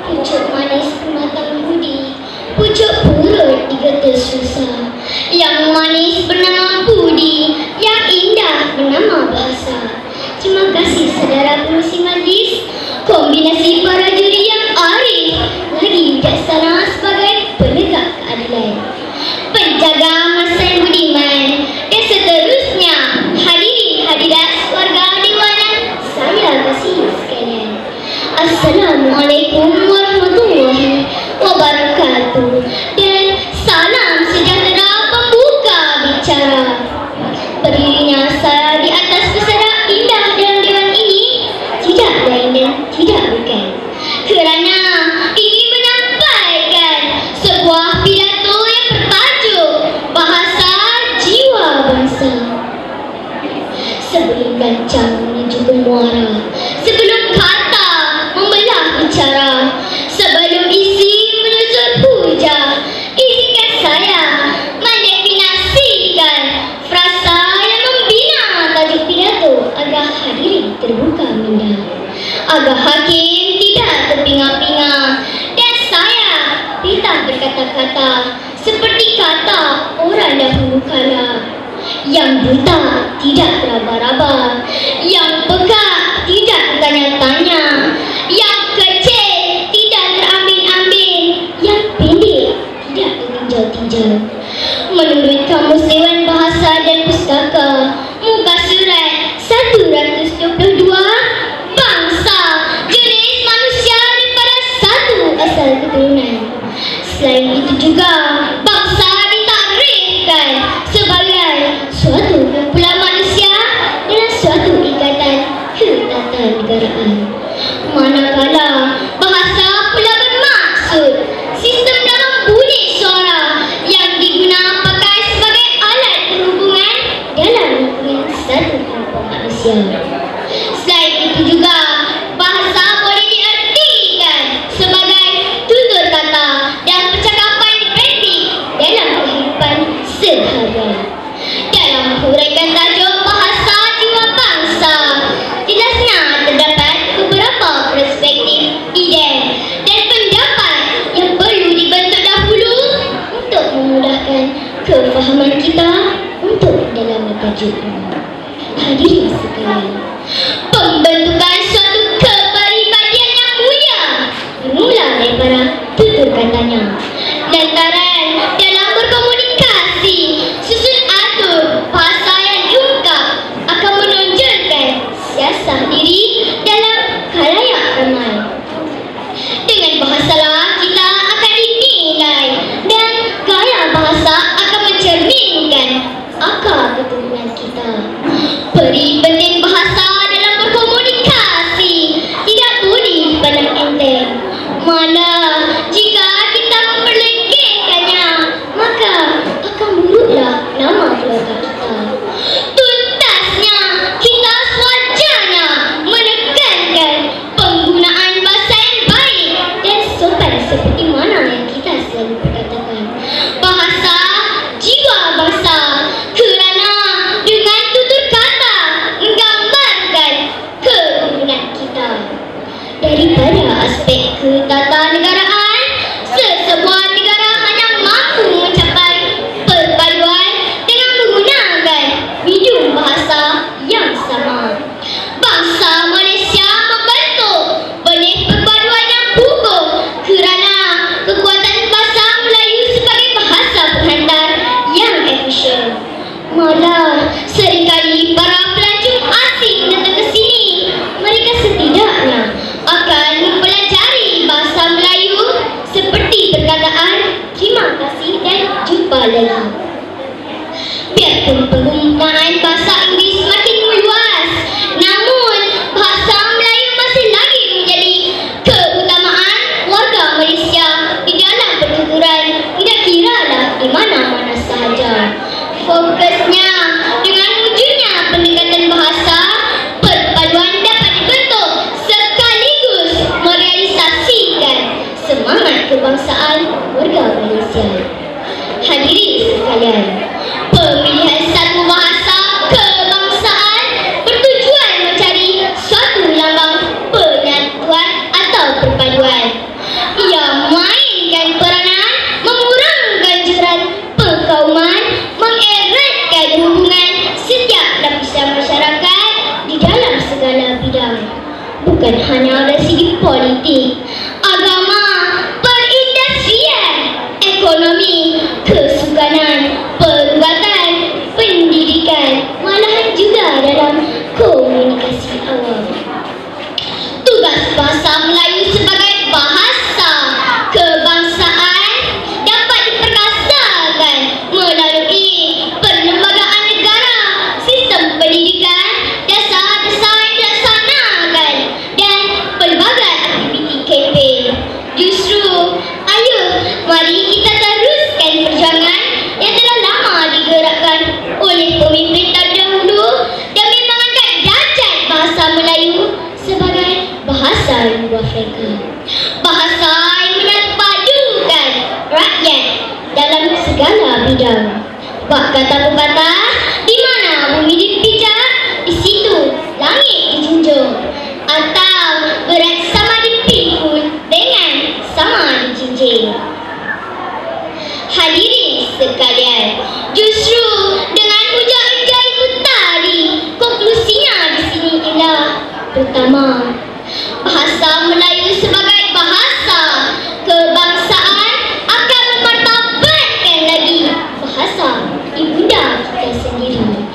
Pucuk manis kematang budi, pucuk purut digata susah. Yang manis bernama budi, yang indah bernama bahasa. Terima kasih saudara pengurusi majlis, kombinasi para juri yang arif, lagi bijaksana sebagai penegak keadilan, penjaga masa yang budiman, dan seterusnya hadirin hadirat warga dewan yang saya kasih sekalian. Assalamualaikum warahmatullahi wabarakatuh, dan salam sejahtera pembuka bicara. Berdirinya saya di atas pesara indah dalam dewan ini tidak lain dan tidak bukan kerana ingin menyampaikan sebuah pidato yang bertajuk Bahasa Jiwa Bangsa. Sebelum gancang menuju ke muara, sebelum kata membelah bicara, sebelum isi menusur puja, izinkan saya mendefinisikan frasa yang membina tajuk pidato agar hadirin terbuka minda, agar hakim tidak terpinga-pinga, dan saya tidak berkata-kata seperti kata orang dahulu kala. Yang buta tidak beraba-raba, yang peka tidak bertanya-tanya, yang kecil tidak terambil-ambil, yang pendek tidak tertinjau-tinjau. Menurut Kamus Dewan Bahasa dan Pustaka, muka surat 122, bangsa jenis manusia daripada satu asal keturunan. Selain itu juga, bangsa ditakrifkan sebagai suatu kumpulan manusia dalam suatu ikatan ketatanegaraan. Manakala bahasa pula bermaksud sistem dalam bunyi suara yang digunakan pakai sebagai alat perhubungan dalam lingkungan satu kelompok manusia. Selain itu juga, bahasa boleh diartikan sebagai tutur kata dan percakapan praktik dalam kehidupan seharian. Dalam huraikan tajuk Bahasa Jiwa Bangsa, jelasnya terdapat beberapa perspektif, ide dan pendapat yang perlu dibentuk dahulu untuk memudahkan kefahaman kita untuk dalam tajuk ini. Hadirin sekalian, pembentukan suatu kepribadian yang mulia bermula daripada tutur katanya. Lantaran dalam berkomunikasi, susun atur bahasa yang diungkap akan menonjolkan siasat diri dalam khalayak ramai. Dengan bahasalah kita akan dinilai, dan gaya bahasa akan mencerminkan akar keturunan kita. Peri penting bahasa dalam berkomunikasi tidak boleh dipandang enteng. Malah jika kita memperlengkehkannya, maka akan buruklah nama keluarga kita. Tuntasnya kita sewajarnya menekankan penggunaan bahasa yang baik dan sopan seperti mana yang kita selalu perkatakan. Bahasa jiwa bangsa, kerana dengan tutur kata menggambarkan keturunan kita. Daripada aspek ketatanegaraan, sesebuah negara hanya mampu mencapai perpaduan dengan menggunakan medium bahasa yang sama. Bangsa Malaysia membentuk benih perpaduan yang kukuh kerana kekuatan bahasa Melayu sebagai bahasa penghantar yang efisien. Malah seringkali para pelancong asing datang ke sini, mereka setidaknya akan mempelajari bahasa Melayu kita. Bahasa yang menyatupadukan rakyat dalam segala bidang. Buat kata pepatah, di mana bumi dipijak, di situ langit dijunjung. Atau berat sama dipikul dengan sama dijinjing. Hadirin sekalian, justru dengan ujar-ujar itu tadi, konklusinya di sini ialah pertama, bahasa Melayu sebagai bahasa kebangsaan akan memartabatkan lagi bahasa ibunda kita sendiri.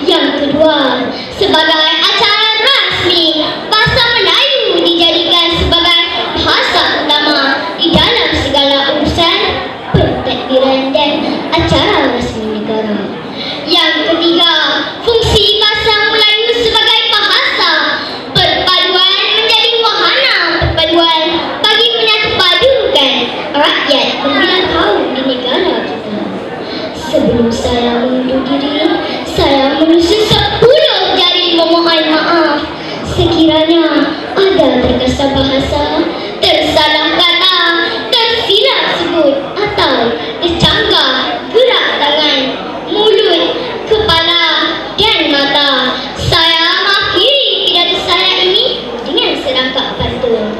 Yang kedua, sebagai acara rasmi, bahasa Melayu dijadikan sebagai bahasa utama di dalam segala urusan pentadbiran dan acara rasmi negara. Yang ketiga, fungsi bahasa Melayu sebagai bahasa perpaduan menjadi wahana perpaduan bagi menyatupadukan rakyat berbila kaum di negara kita. Sebelum saya mengundur diri, saya menyusun 10 jari memohon maaf sekiranya ada terkesah bahasa, tersalah kata, tersilap sebut atau tercanggah gerak tangan, mulut, kepala dan mata. Saya mengakhiri pidato saya ini dengan serangkap pantun.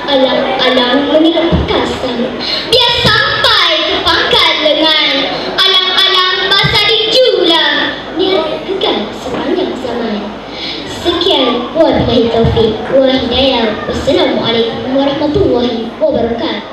Alang-alang mengirim pekasan, biar sampai ke pangkat lengan. Alang-alang bahasa dijulang, niat kekal sepanjang zaman. Sekian, wabillahi taufiq wa hidayah. Wassalamualaikum warahmatullahi wabarakatuh.